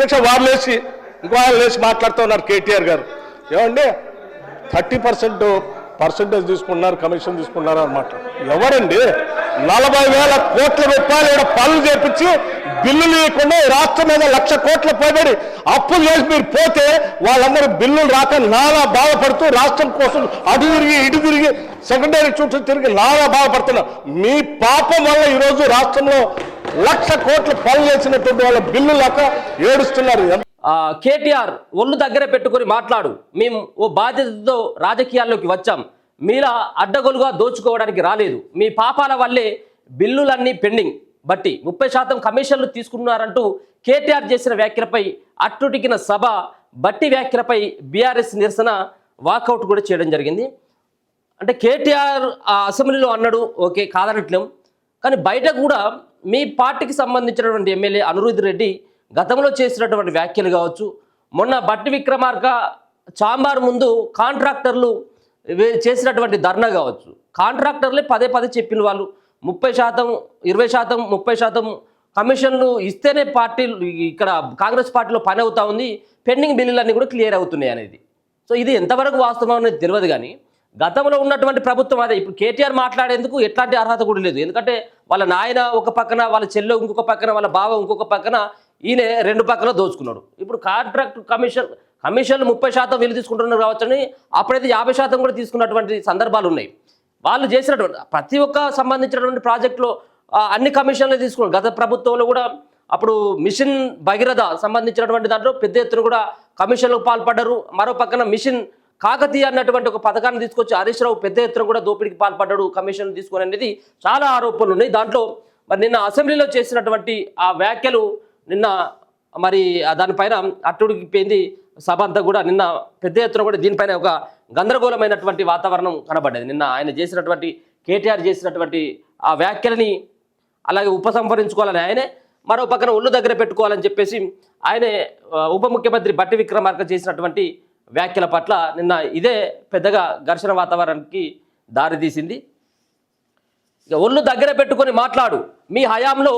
అధ్యక్ష వారు లేచి ఇంకో ఆయన లేచి మాట్లాడుతూ ఉన్నారు కేటీఆర్ గారు. ఏమండి 30% తీసుకున్నారు, కమిషన్ తీసుకున్నారు అన్నమాట. ఎవరండి 40,000 కోట్ల రూపాయలు ఇక్కడ పనులు చేపించి బిల్లులు లేకుండా రాష్ట్రం మీద 1,00,000 కోట్ల పైబడి అప్పులు చేసి మీరు పోతే వాళ్ళందరూ బిల్లులు రాక నానా బాధపడుతూ రాష్ట్రం కోసం అటు తిరిగి ఇటు తిరిగి సెకండరీ చుట్టూ తిరిగి నానా బాధపడుతున్నారు. మీ పాపం వల్ల ఈరోజు రాష్ట్రంలో 1,00,000 కోట్ల పనులు చేసినటువంటి వాళ్ళ బిల్లు లేక ఏడుస్తున్నారు. కేటీఆర్ ఒళ్ళు దగ్గర పెట్టుకొని మాట్లాడు, మేము ఓ బాధ్యతతో రాజకీయాల్లోకి వచ్చాం, మీలా అడ్డగోలుగా దోచుకోవడానికి రాలేదు, మీ పాపాల వల్లే బిల్లులన్నీ పెండింగ్, బట్టి 30% కమిషన్లు తీసుకున్నారంటూ కేటీఆర్ చేసిన వ్యాఖ్యలపై అట్టుటికిన సభ బట్టి వ్యాఖ్యలపై బీఆర్ఎస్ నిరసన వాకౌట్ కూడా చేయడం జరిగింది. అంటే కేటీఆర్ అసెంబ్లీలో అన్నాడు, ఓకే కాదనట్లేం, కానీ బయట కూడా మీ పార్టీకి సంబంధించినటువంటి ఎమ్మెల్యే అనిరుద్ రెడ్డి గతంలో చేసినటువంటి వ్యాఖ్యలు కావచ్చు, మొన్న బట్టి విక్రమార్క చాంబార్ ముందు కాంట్రాక్టర్లు చేసినటువంటి ధర్నా కావచ్చు, కాంట్రాక్టర్లే పదే చెప్పిన వాళ్ళు 30%, 20%, 30% కమిషన్లు ఇస్తేనే పార్టీలు ఇక్కడ కాంగ్రెస్ పార్టీలో పని అవుతా ఉంది, పెండింగ్ బిల్లులన్నీ కూడా క్లియర్ అవుతున్నాయి అనేది. సో ఇది ఎంతవరకు వాస్తవం అనేది తెలియదు, కానీ గతంలో ఉన్నటువంటి ప్రభుత్వం అదే. ఇప్పుడు కేటీఆర్ మాట్లాడేందుకు ఎట్లాంటి అర్హత కూడా లేదు, ఎందుకంటే వాళ్ళ నాయన ఒక పక్కన, వాళ్ళ చెల్లె ఇంకొక పక్కన, వాళ్ళ బావ ఇంకొక పక్కన, ఈయన 2 పక్కన దోచుకున్నాడు. ఇప్పుడు కాంట్రాక్ట్ కమిషన్లు 30% వీళ్ళు తీసుకుంటున్నారు కావచ్చని అప్పుడైతే 50% కూడా తీసుకున్నటువంటి సందర్భాలు ఉన్నాయి. వాళ్ళు చేసినటువంటి ప్రతి ఒక్క సంబంధించినటువంటి ప్రాజెక్టులో అన్ని కమిషన్లు తీసుకున్నారు. గత ప్రభుత్వంలో కూడా అప్పుడు మిషన్ భగీరథ సంబంధించినటువంటి దాంట్లో పెద్ద ఎత్తున కూడా కమిషన్లకు పాల్పడ్డారు. మరో పక్కన మిషన్ కాకతీయ అన్నటువంటి ఒక పథకాన్ని తీసుకొచ్చి హరీష్ రావు పెద్ద ఎత్తున కూడా దోపిడీకి పాల్పడ్డాడు, కమిషన్ తీసుకొని అనేది చాలా ఆరోపణలు ఉన్నాయి. దాంట్లో మరి నిన్న అసెంబ్లీలో చేసినటువంటి ఆ వ్యాఖ్యలు నిన్న మరి దానిపైన అట్టుడికిపోయింది సభ అంతా కూడా. నిన్న పెద్ద ఎత్తున కూడా దీనిపైన ఒక గందరగోళమైనటువంటి వాతావరణం కనబడ్డది. నిన్న ఆయన చేసినటువంటి కేటీఆర్ చేసినటువంటి ఆ వ్యాఖ్యలని అలాగే ఉపసంహరించుకోవాలని ఆయనే, మరో పక్కన ఒళ్ళు దగ్గర పెట్టుకోవాలని చెప్పేసి ఆయనే ఉప ముఖ్యమంత్రి బట్టి విక్రమార్క చేసినటువంటి వ్యాఖ్యల పట్ల నిన్న ఇదే పెద్దగా ఘర్షణ వాతావరణానికి దారితీసింది. ఇక ఒళ్ళు దగ్గర పెట్టుకొని మాట్లాడు, మీ హయాంలో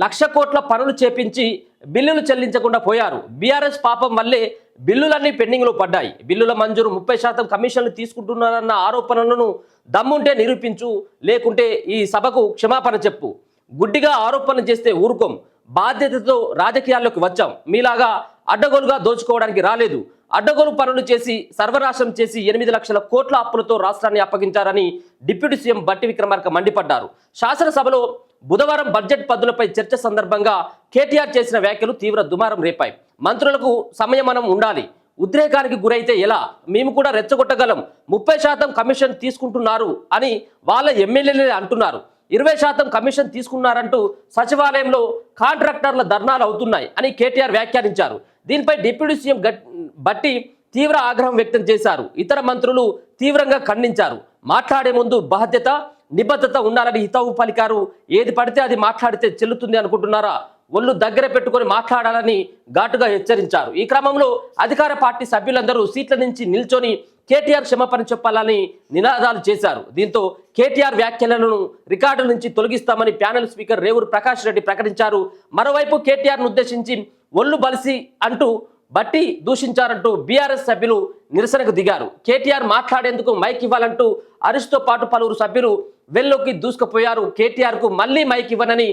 1,00,000 కోట్ల పనులు చేపించి బిల్లులు చెల్లించకుండా పోయారు, బీఆర్ఎస్ పాపం వల్లే బిల్లులన్నీ పెండింగ్లో పడ్డాయి, బిల్లుల మంజూరు 30% కమిషన్లు తీసుకుంటున్నారన్న ఆరోపణలను దమ్ముంటే నిరూపించు, లేకుంటే ఈ సభకు క్షమాపణ చెప్పు, గుడ్డిగా ఆరోపణలు చేస్తే ఊరుకోం, బాధ్యతతో రాజకీయాల్లోకి వచ్చాం, మీలాగా అడ్డగోలుగా దోచుకోవడానికి రాలేదు, అడ్డగోలు పనులు చేసి సర్వనాశనం చేసి 8 లక్షల కోట్ల అప్పులతో రాష్ట్రాన్ని అప్పగించారని డిప్యూటీ సీఎం బట్టి విక్రమార్క మండిపడ్డారు. శాసనసభలో బుధవారం బడ్జెట్ పద్దులపై చర్చ సందర్భంగా కేటీఆర్ చేసిన వ్యాఖ్యలు తీవ్ర దుమారం రేపాయి. మంత్రులకు సంయమనం ఉండాలి, ఉద్రేకానికి గురైతే ఎలా, మేము కూడా రెచ్చగొట్టగలం, 30% కమిషన్ తీసుకుంటున్నారు అని వాళ్ళ ఎమ్మెల్యేలే అంటున్నారు, 20% కమిషన్ తీసుకున్నారంటూ సచివాలయంలో కాంట్రాక్టర్ల ధర్నాలు అవుతున్నాయి అని కేటీఆర్ వ్యాఖ్యానించారు. దీనిపై డిప్యూటీ సీఎం బట్టి తీవ్ర ఆగ్రహం వ్యక్తం చేశారు. ఇతర మంత్రులు తీవ్రంగా ఖండించారు. మాట్లాడే ముందు బాధ్యత నిబద్ధత ఉండాలని హితవు పలికారు. ఏది పడితే అది మాట్లాడితే చెల్లుతుంది అనుకుంటున్నారా, ఒళ్ళు దగ్గర పెట్టుకొని మాట్లాడాలని ఘాటుగా హెచ్చరించారు. ఈ క్రమంలో అధికార పార్టీ సభ్యులందరూ సీట్ల నుంచి నిల్చొని కేటీఆర్ క్షమాపణ చెప్పాలని నినాదాలు చేశారు. దీంతో కేటీఆర్ వ్యాఖ్యలను రికార్డు నుంచి తొలగిస్తామని ప్యానెల్ స్పీకర్ రేవూరు ప్రకాష్ రెడ్డి ప్రకటించారు. మరోవైపు కేటీఆర్ను ఉద్దేశించి ఒళ్ళు బలిసి అంటూ బట్టి దూషించారంటూ బీఆర్ఎస్ సభ్యులు నిరసనకు దిగారు. కేటీఆర్ మాట్లాడేందుకు మైక్ ఇవ్వాలంటూ హరీష్తో పాటు పలువురు సభ్యులు వెల్లోకి దూసుకుపోయారు. కేటీఆర్కు మళ్లీ మైక్ ఇవ్వనని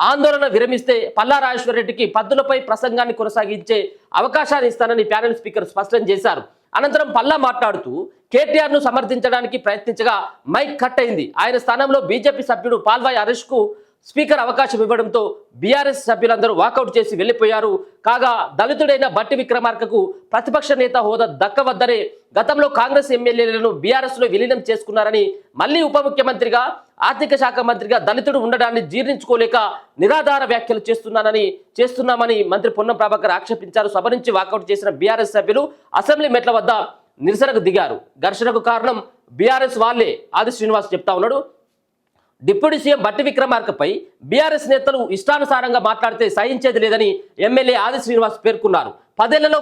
ఆందోళన విరమిస్తే పల్లా రాజేశ్వర రెడ్డికి పద్దులపై ప్రసంగాన్ని కొనసాగించే అవకాశాన్ని ఇస్తానని ప్యానెల్ స్పీకర్ స్పష్టం చేశారు. అనంతరం పల్లా మాట్లాడుతూ కేటీఆర్ను సమర్థించడానికి ప్రయత్నించగా మైక్ కట్ అయింది. ఆయన స్థానంలో బీజేపీ సభ్యుడు పాల్వాయి హరీష్కు స్పీకర్ అవకాశం ఇవ్వడంతో బీఆర్ఎస్ సభ్యులందరూ వాకౌట్ చేసి వెళ్లిపోయారు. కాగా దళితుడైన బట్టి విక్రమార్కకు ప్రతిపక్ష నేత హోదా దక్కవద్దనే గతంలో కాంగ్రెస్ ఎమ్మెల్యేలను బీఆర్ఎస్లో విలీనం చేసుకున్నారని, మళ్లీ ఉప ముఖ్యమంత్రిగా ఆర్థిక శాఖ మంత్రిగా దళితుడు ఉండడాన్ని జీర్ణించుకోలేక నిరాధార వ్యాఖ్యలు చేస్తున్నామని మంత్రి పొన్నం ప్రభాకర్ ఆక్షేపించారు. సభ నుంచి వాకౌట్ చేసిన బీఆర్ఎస్ సభ్యులు అసెంబ్లీ మెట్ల వద్ద నిరసనకు దిగారు. ఘర్షణకు కారణం బీఆర్ఎస్ వాళ్లే ఆది శ్రీనివాస్ చెప్తా ఉన్నాడు. డిప్యూటీ సీఎం బట్టి విక్రమార్కపై బీఆర్ఎస్ నేతలు ఇష్టానుసారంగా మాట్లాడితే సహించేది లేదని ఎమ్మెల్యే ఆది శ్రీనివాస్ పేర్కొన్నారు. 10 ఏళ్లలో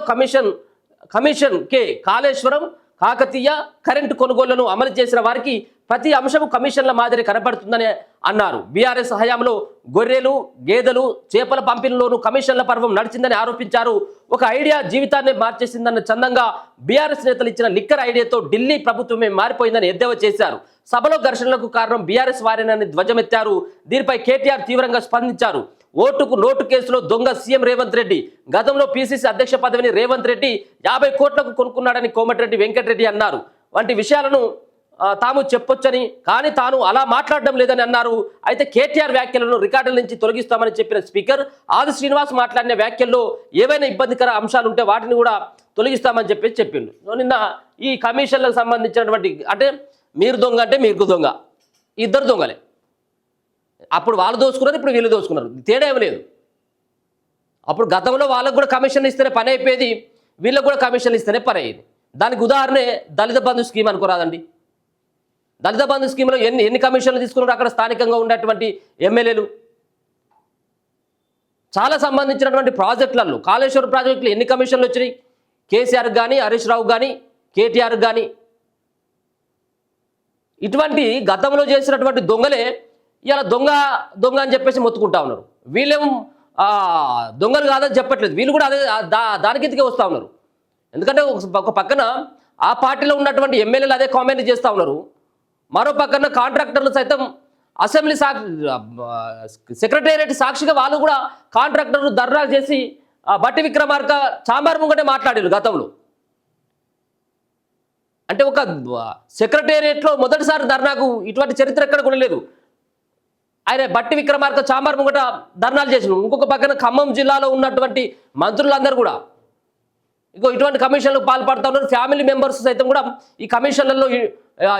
కమిషన్ కే కాళేశ్వరం, కాకతీయ కరెంటు కొనుగోళ్లను అమలు చేసిన వారికి ప్రతి అంశము కమిషన్ల మాదిరి కనబడుతుందని అన్నారు. బీఆర్ఎస్ హయాంలో గొర్రెలు గేదెలు చేపల పంపిణీలోనూ కమిషన్ల పర్వం నడిచిందని ఆరోపించారు. ఒక ఐడియా జీవితాన్ని మార్చేసిందన్న చందంగా బీఆర్ఎస్ నేతలు ఇచ్చిన లిక్కర్ ఐడియాతో ఢిల్లీ ప్రభుత్వమే మారిపోయిందని ఎద్దేవా చేశారు. సభలో ఘర్షణలకు కారణం బీఆర్ఎస్ వారేనని ధ్వజమెత్తారు. దీనిపై కేటీఆర్ తీవ్రంగా స్పందించారు. ఓటుకు నోటు కేసులో దొంగ సీఎం రేవంత్ రెడ్డి. గతంలో పీసీసీ అధ్యక్ష పదవిని రేవంత్ రెడ్డి 50 కోట్లకు కొనుక్కున్నాడని కోమటిరెడ్డి వెంకటరెడ్డి అన్నారు. వంటి విషయాలను తాము చెప్పొచ్చని, కానీ తాను అలా మాట్లాడడం లేదని అన్నారు. అయితే కేటీఆర్ వ్యాఖ్యలను రికార్డుల నుంచి తొలగిస్తామని చెప్పిన స్పీకర్ ఆది శ్రీనివాస్ మాట్లాడిన వ్యాఖ్యల్లో ఏవైనా ఇబ్బందికర అంశాలు ఉంటే వాటిని కూడా తొలగిస్తామని చెప్పిండు. నిన్న ఈ కమిషన్లకు సంబంధించినటువంటి అంటే మీరు దొంగ అంటే మీకు దొంగ, ఇద్దరు దొంగలే. అప్పుడు వాళ్ళు దోచుకున్నారు, ఇప్పుడు వీళ్ళు దోచుకున్నారు, తేడా ఏమి లేదు. అప్పుడు గతంలో వాళ్ళకు కూడా కమిషన్ ఇస్తేనే పని అయిపోయేది, వీళ్ళకు కూడా కమిషన్ ఇస్తేనే పని అయ్యేది. దానికి ఉదాహరణే దళిత బంధు స్కీమ్ అనుకోరాదండి. దళిత బంధు స్కీమ్లో ఎన్ని కమిషన్లు తీసుకున్నారు అక్కడ స్థానికంగా ఉన్నటువంటి ఎమ్మెల్యేలు. చాలా సంబంధించినటువంటి ప్రాజెక్టులలో కాళేశ్వరం ప్రాజెక్టులు ఎన్ని కమిషన్లు వచ్చినాయి కేసీఆర్కి కానీ హరీష్ రావు కానీ కేటీఆర్కి కానీ. ఇటువంటి గతంలో చేసినటువంటి దొంగలే ఇలా దొంగ దొంగ అని చెప్పేసి మొత్తుకుంటా ఉన్నారు. వీళ్ళేం దొంగలు కాదని చెప్పట్లేదు, వీళ్ళు కూడా అదే దాని కిందకే వస్తూ ఉన్నారు. ఎందుకంటే ఒక పక్కన ఆ పార్టీలో ఉన్నటువంటి ఎమ్మెల్యేలు అదే కామెంట్ చేస్తూ ఉన్నారు, మరో పక్కన కాంట్రాక్టర్లు సైతం అసెంబ్లీ సెక్రటేరియట్ సాక్షిగా వాళ్ళు కూడా కాంట్రాక్టర్లు ధర్నాలు చేసి బట్టి విక్రమార్క చాంబార్ ముంగటే మాట్లాడారు గతంలో. అంటే ఒక సెక్రటేరియట్లో మొదటిసారి ధర్నాకు ఇటువంటి చరిత్ర ఎక్కడ కూడా లేదు. ఆయన బట్టి విక్రమార్క చాంబార్ ముంగట ధర్నాలు చేసినారు. ఇంకొక పక్కన ఖమ్మం జిల్లాలో ఉన్నటువంటి మంత్రులందరూ కూడా ఇటువంటి కమిషన్లకు పాల్పడుతూ ఉన్నారు. ఫ్యామిలీ మెంబర్స్ సైతం కూడా ఈ కమిషన్లలో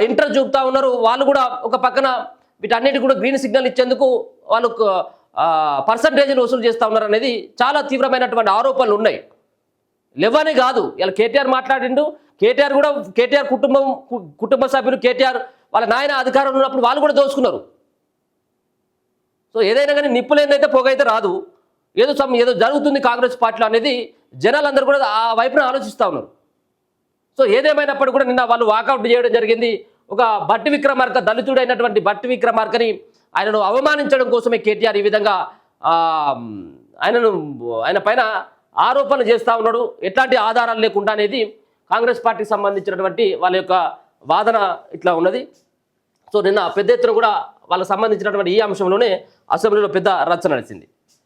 ఇంట్రెస్ట్ చూపుతా ఉన్నారు. వాళ్ళు కూడా ఒక పక్కన వీటన్నిటి కూడా గ్రీన్ సిగ్నల్ ఇచ్చేందుకు వాళ్ళు పర్సంటేజ్లు వసూలు చేస్తూ ఉన్నారు అనేది చాలా తీవ్రమైనటువంటి ఆరోపణలు ఉన్నాయి. లేవనే కాదు, ఇలా కేటీఆర్ మాట్లాడిండు, కేటీఆర్ కూడా కేటీఆర్ కుటుంబ సభ్యులు కేటీఆర్ వాళ్ళ నాయన అధికారంలో ఉన్నప్పుడు వాళ్ళు కూడా దోచుకున్నారు. సో ఏదైనా కానీ నిప్పు లేదైతే పొగ అయితే రాదు. ఏదో జరుగుతుంది కాంగ్రెస్ పార్టీలో అనేది జనాలందరూ కూడా ఆ వైపున ఆలోచిస్తూ ఉన్నారు. సో ఏదేమైనప్పటికీ కూడా నిన్న వాళ్ళు వాకౌట్ చేయడం జరిగింది. ఒక బట్టి విక్రమార్క దళితుడైనటువంటి బట్టి విక్రమార్కని ఆయనను అవమానించడం కోసమే కేటీఆర్ ఈ విధంగా ఆయన పైన ఆరోపణలు చేస్తూ ఉన్నాడు. ఎట్లాంటి ఆధారాలు లేకుండా అనేది కాంగ్రెస్ పార్టీకి సంబంధించినటువంటి వాళ్ళ యొక్క వాదన ఇట్లా ఉన్నది. సో నిన్న పెద్ద ఎత్తున కూడా వాళ్ళకి సంబంధించినటువంటి ఈ అంశంలోనే అసెంబ్లీలో పెద్ద రచ్చ నడిచింది.